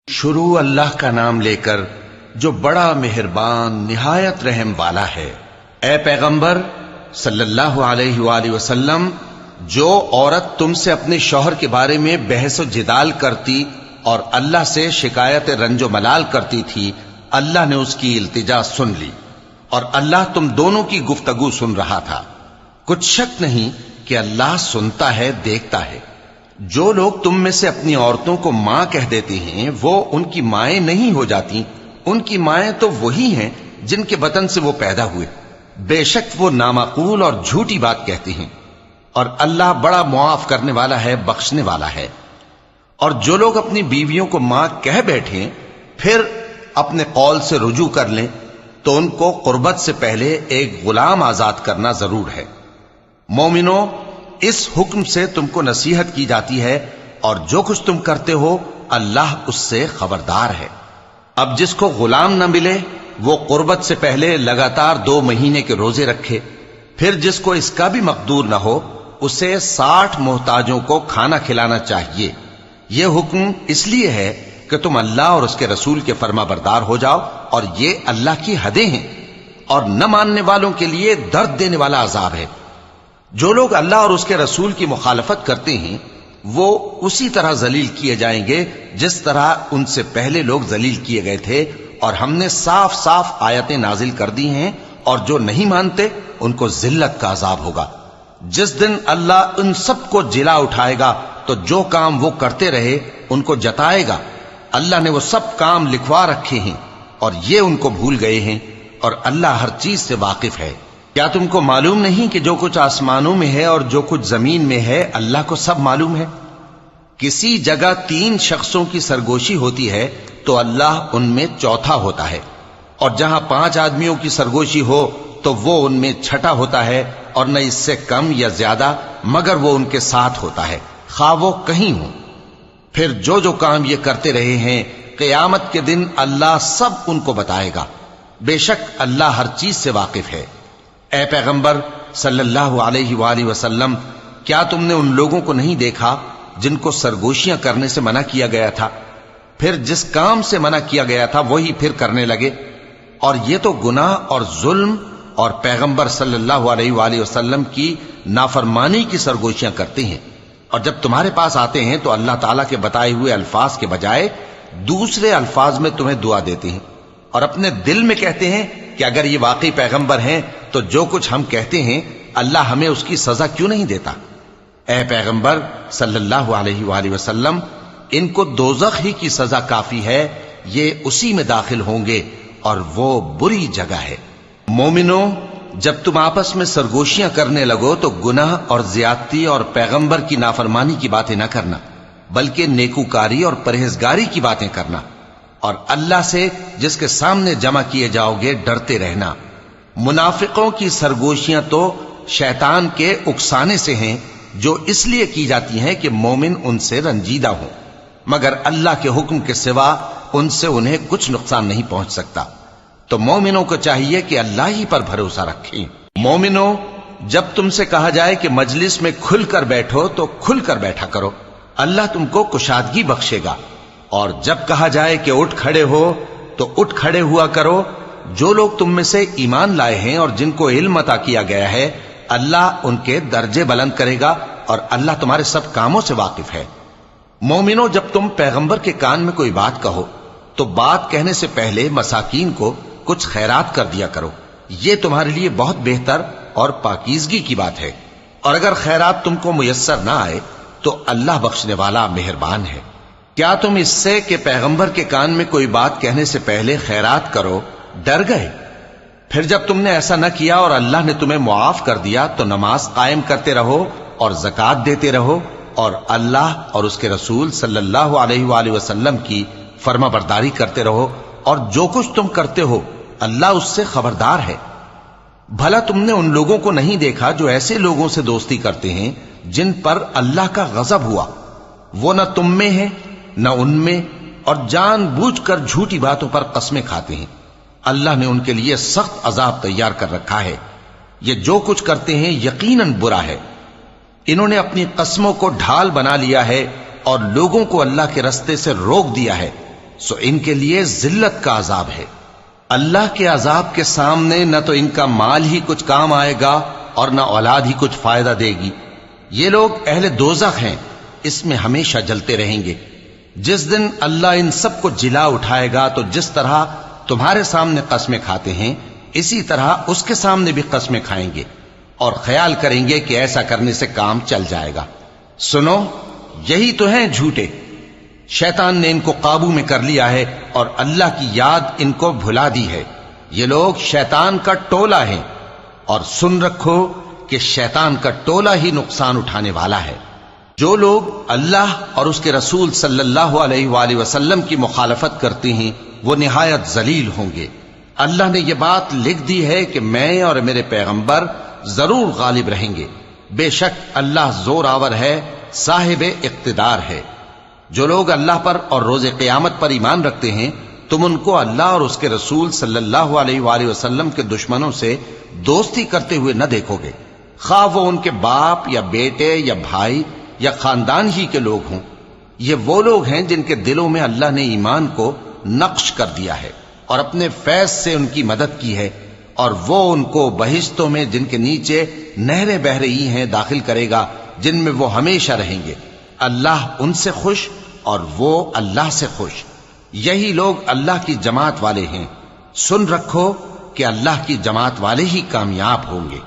شروع اللہ کا نام لے کر جو بڑا مہربان نہایت رحم والا ہے۔ اے پیغمبر صلی اللہ علیہ وآلہ وسلم، جو عورت تم سے اپنے شوہر کے بارے میں بحث و جدال کرتی اور اللہ سے شکایت رنج و ملال کرتی تھی، اللہ نے اس کی التجا سن لی اور اللہ تم دونوں کی گفتگو سن رہا تھا۔ کچھ شک نہیں کہ اللہ سنتا ہے، دیکھتا ہے۔ جو لوگ تم میں سے اپنی عورتوں کو ماں کہہ دیتے ہیں وہ ان کی مائیں نہیں ہو جاتی، ان کی مائیں تو وہی ہیں جن کے بطن سے وہ پیدا ہوئے۔ بے شک وہ نامعقول اور جھوٹی بات کہتی ہیں، اور اللہ بڑا معاف کرنے والا ہے، بخشنے والا ہے۔ اور جو لوگ اپنی بیویوں کو ماں کہہ بیٹھیں پھر اپنے قول سے رجوع کر لیں تو ان کو قربت سے پہلے ایک غلام آزاد کرنا ضرور ہے۔ مومنوں، اس حکم سے تم کو نصیحت کی جاتی ہے اور جو کچھ تم کرتے ہو اللہ اس سے خبردار ہے۔ اب جس کو غلام نہ ملے وہ قربت سے پہلے لگاتار 2 مہینے کے روزے رکھے، پھر جس کو اس کا بھی مقدور نہ ہو اسے 60 محتاجوں کو کھانا کھلانا چاہیے۔ یہ حکم اس لیے ہے کہ تم اللہ اور اس کے رسول کے فرما بردار ہو جاؤ، اور یہ اللہ کی حدیں ہیں، اور نہ ماننے والوں کے لیے درد دینے والا عذاب ہے۔ جو لوگ اللہ اور اس کے رسول کی مخالفت کرتے ہیں وہ اسی طرح ذلیل کیے جائیں گے جس طرح ان سے پہلے لوگ ذلیل کیے گئے تھے، اور ہم نے صاف صاف آیتیں نازل کر دی ہیں، اور جو نہیں مانتے ان کو ذلت کا عذاب ہوگا۔ جس دن اللہ ان سب کو جلا اٹھائے گا تو جو کام وہ کرتے رہے ان کو جتائے گا۔ اللہ نے وہ سب کام لکھوا رکھے ہیں اور یہ ان کو بھول گئے ہیں، اور اللہ ہر چیز سے واقف ہے۔ کیا تم کو معلوم نہیں کہ جو کچھ آسمانوں میں ہے اور جو کچھ زمین میں ہے اللہ کو سب معلوم ہے؟ کسی جگہ 3 شخصوں کی سرگوشی ہوتی ہے تو اللہ ان میں چوتھا ہوتا ہے، اور جہاں 5 آدمیوں کی سرگوشی ہو تو وہ ان میں چھٹا ہوتا ہے، اور نہ اس سے کم یا زیادہ مگر وہ ان کے ساتھ ہوتا ہے، خواہ وہ کہیں ہوں۔ پھر جو جو کام یہ کرتے رہے ہیں قیامت کے دن اللہ سب ان کو بتائے گا۔ بے شک اللہ ہر چیز سے واقف ہے۔ اے پیغمبر صلی اللہ علیہ وآلہ وسلم، کیا تم نے ان لوگوں کو نہیں دیکھا جن کو سرگوشیاں کرنے سے منع کیا گیا تھا، پھر جس کام سے منع کیا گیا تھا وہی پھر کرنے لگے؟ اور یہ تو گناہ اور ظلم اور پیغمبر صلی اللہ علیہ وآلہ وسلم کی نافرمانی کی سرگوشیاں کرتے ہیں، اور جب تمہارے پاس آتے ہیں تو اللہ تعالیٰ کے بتائے ہوئے الفاظ کے بجائے دوسرے الفاظ میں تمہیں دعا دیتے ہیں، اور اپنے دل میں کہتے ہیں کہ اگر یہ واقعی پیغمبر ہیں تو جو کچھ ہم کہتے ہیں اللہ ہمیں اس کی سزا کیوں نہیں دیتا؟ اے پیغمبر صلی اللہ علیہ وآلہ وسلم، ان کو دوزخ ہی کی سزا کافی ہے، یہ اسی میں داخل ہوں گے اور وہ بری جگہ ہے۔ مومنوں، جب تم آپس میں سرگوشیاں کرنے لگو تو گناہ اور زیادتی اور پیغمبر کی نافرمانی کی باتیں نہ کرنا، بلکہ نیکوکاری اور پرہیزگاری کی باتیں کرنا، اور اللہ سے جس کے سامنے جمع کیے جاؤ گے ڈرتے رہنا۔ منافقوں کی سرگوشیاں تو شیطان کے اکسانے سے ہیں جو اس لیے کی جاتی ہیں کہ مومن ان سے رنجیدہ ہوں، مگر اللہ کے حکم کے سوا ان سے انہیں کچھ نقصان نہیں پہنچ سکتا۔ تو مومنوں کو چاہیے کہ اللہ ہی پر بھروسہ رکھیں۔ مومنوں، جب تم سے کہا جائے کہ مجلس میں کھل کر بیٹھو تو کھل کر بیٹھا کرو، اللہ تم کو کشادگی بخشے گا، اور جب کہا جائے کہ اٹھ کھڑے ہو تو اٹھ کھڑے ہوا کرو۔ جو لوگ تم میں سے ایمان لائے ہیں اور جن کو علم عطا کیا گیا ہے اللہ ان کے درجے بلند کرے گا، اور اللہ تمہارے سب کاموں سے واقف ہے۔ مومنوں، جب تم پیغمبر کے کان میں کوئی بات کہو تو بات کہنے سے پہلے مساکین کو کچھ خیرات کر دیا کرو، یہ تمہارے لیے بہت بہتر اور پاکیزگی کی بات ہے، اور اگر خیرات تم کو میسر نہ آئے تو اللہ بخشنے والا مہربان ہے۔ کیا تم اس سے کہ پیغمبر کے کان میں کوئی بات کہنے سے پہلے خیرات کرو ڈر گئے؟ پھر جب تم نے ایسا نہ کیا اور اللہ نے تمہیں معاف کر دیا تو نماز قائم کرتے رہو اور زکوٰۃ دیتے رہو، اور اللہ اور اس کے رسول صلی اللہ علیہ وآلہ وسلم کی فرما برداری کرتے رہو، اور جو کچھ تم کرتے ہو اللہ اس سے خبردار ہے۔ بھلا تم نے ان لوگوں کو نہیں دیکھا جو ایسے لوگوں سے دوستی کرتے ہیں جن پر اللہ کا غضب ہوا؟ وہ نہ تم میں ہیں نہ ان میں، اور جان بوجھ کر جھوٹی باتوں پر قسمیں کھاتے ہیں۔ اللہ نے ان کے لیے سخت عذاب تیار کر رکھا ہے۔ یہ جو کچھ کرتے ہیں یقیناً برا ہے۔ انہوں نے اپنی قسموں کو ڈھال بنا لیا ہے اور لوگوں کو اللہ کے رستے سے روک دیا ہے۔ سو ان کے لیے ذلت کا عذاب ہے۔ اللہ کے عذاب کے سامنے نہ تو ان کا مال ہی کچھ کام آئے گا اور نہ اولاد ہی کچھ فائدہ دے گی۔ یہ لوگ اہل دوزخ ہیں، اس میں ہمیشہ جلتے رہیں گے۔ جس دن اللہ ان سب کو جلا اٹھائے گا تو جس طرح تمہارے سامنے قسمیں کھاتے ہیں اسی طرح اس کے سامنے بھی قسمیں کھائیں گے اور خیال کریں گے کہ ایسا کرنے سے کام چل جائے گا۔ سنو، یہی تو ہیں جھوٹے۔ شیطان نے ان کو قابو میں کر لیا ہے اور اللہ کی یاد ان کو بھلا دی ہے۔ یہ لوگ شیطان کا ٹولہ ہیں، اور سن رکھو کہ شیطان کا ٹولہ ہی نقصان اٹھانے والا ہے۔ جو لوگ اللہ اور اس کے رسول صلی اللہ علیہ وآلہ وسلم کی مخالفت کرتے ہیں وہ نہایت ذلیل ہوں گے۔ اللہ نے یہ بات لکھ دی ہے کہ میں اور میرے پیغمبر ضرور غالب رہیں گے۔ بے شک اللہ زور آور ہے، صاحب اقتدار ہے۔ جو لوگ اللہ پر اور روز قیامت پر ایمان رکھتے ہیں تم ان کو اللہ اور اس کے رسول صلی اللہ علیہ وآلہ وسلم کے دشمنوں سے دوستی کرتے ہوئے نہ دیکھو گے، خواہ وہ ان کے باپ یا بیٹے یا بھائی یا خاندان ہی کے لوگ ہوں۔ یہ وہ لوگ ہیں جن کے دلوں میں اللہ نے ایمان کو نقش کر دیا ہے اور اپنے فیض سے ان کی مدد کی ہے، اور وہ ان کو بہشتوں میں جن کے نیچے نہریں بہ رہی ہیں داخل کرے گا، جن میں وہ ہمیشہ رہیں گے۔ اللہ ان سے خوش اور وہ اللہ سے خوش۔ یہی لوگ اللہ کی جماعت والے ہیں۔ سن رکھو کہ اللہ کی جماعت والے ہی کامیاب ہوں گے۔